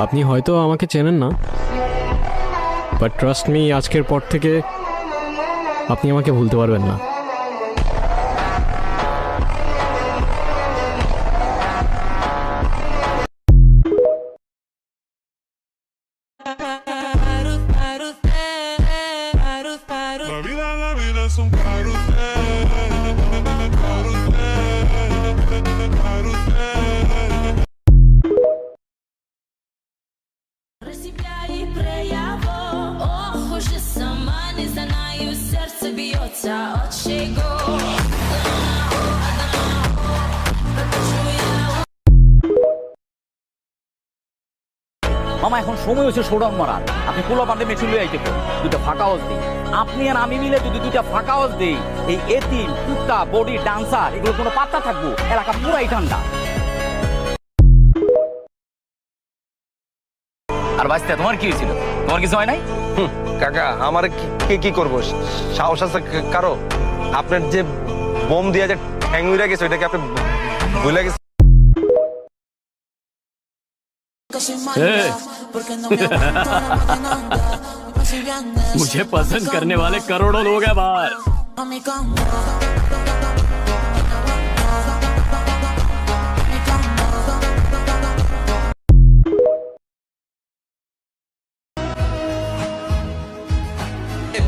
আপনি হয়তো আমাকে চেনেন না, বাট ট্রাস্ট মি, আজকের পর থেকে আপনি আমাকে ভুলতে পারবেন না। La vida es un carrusel, carrusel. Розсіпляє прояво, ох, уже сама не знаю, серце б'ється, очей го. মামা এখন সময় হচ্ছে শোডাউন মারার। আপনি পোলা পান্ডে মেশিন লয়ে আইতে পারেন, দুইটা ফাঁকা হাউস দিই। আপনি আর আমি মিলে যদি দুইটা ফাঁকা হাউস দিই, এই এতিম কুত্তা বডি ডান্সার এগুলো কোনো পাত্তা থাকবো? এলাকা পুরাই ঠান্ডা। আর বাঁচতে তোমার কি হয়েছিল? তোমার কিছু হয় নাই? কাকা আমার কি করবো? সাহস আছে কারো? আপনার যে বোম দিয়ে যে ঠ্যাং উইরা গেছে ওইটাকে আপনি ভুলে গেছেন? मुझे पसंद करने वाले करोड़ों लोग हैं बाहर।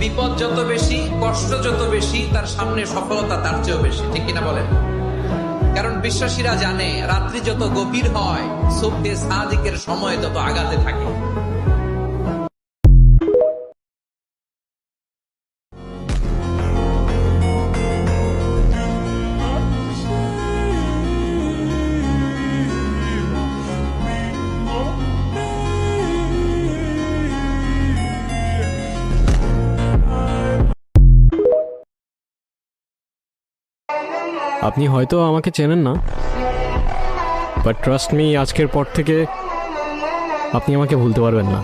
বিপদ যত বেশি, কষ্ট যত বেশি, তার সামনে সফলতা তার চেয়েও বেশি, ঠিক কিনা বলেন? কারণ বিশ্বাসীরা জানে রাত্রি যত গভীর হয়, সুবহে সাদিকের সময় তত আগাতে থাকে। আপনি হয়তো আমাকে চেনেন না, বাট ট্রাস্ট মি, আজকের পর থেকে আপনি আমাকে ভুলতে পারবেন না।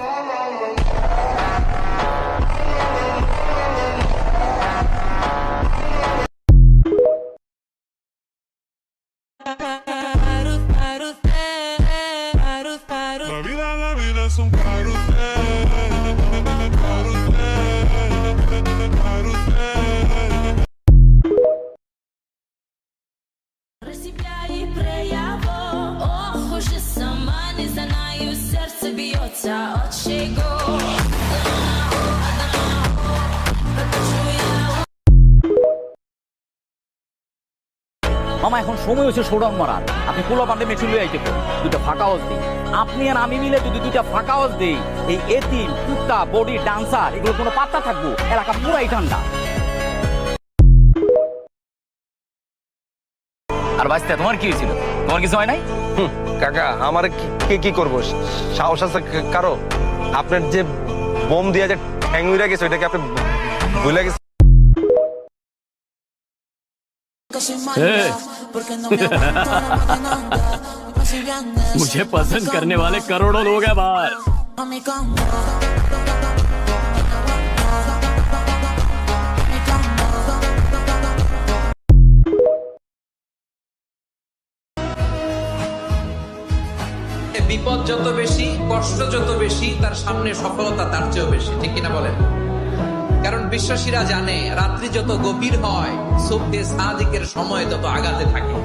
La vida es un carrusel, carrusel. Розсіпляє прояво, ох, уже сама не знаю, серце б'ється, очей го. মামা এখন সময় হচ্ছে শোডাউন মারার। আপনি পোলা পান্ডে মেশিন লয়ে আইতে পারেন, দুইটা ফাঁকা হাউস দিই। আপনি আর আমি মিলে যদি দুইটা ফাঁকা হাউস দিই, এই এতিম কুত্তা বডি ডান্সার এগুলো কোনো পাত্তা থাকবো? এলাকা পুরাই ঠান্ডা। আর বাঁচতে তোমার কি হয়েছিল? তোমার কিছু হয় নাই? কাকা আমার কি করবো? সাহস আছে কারো? আপনার যে বোম দিয়ে যে ঠ্যাং উইরা গেছে ওইটাকে আপনি ভুলে গেছেন? मुझे पसंद करने वाले करोड़ों लोग हैं बाहर। বিপদ যত বেশি, কষ্ট যত বেশি, তার সামনে সফলতা তার চেয়েও বেশি, ঠিক কিনা বলেন? কারণ বিশ্বাসীরা জানে রাত্রি যত গভীর হয়, সুবহে সাদিকের সময় তত আগাতে থাকে।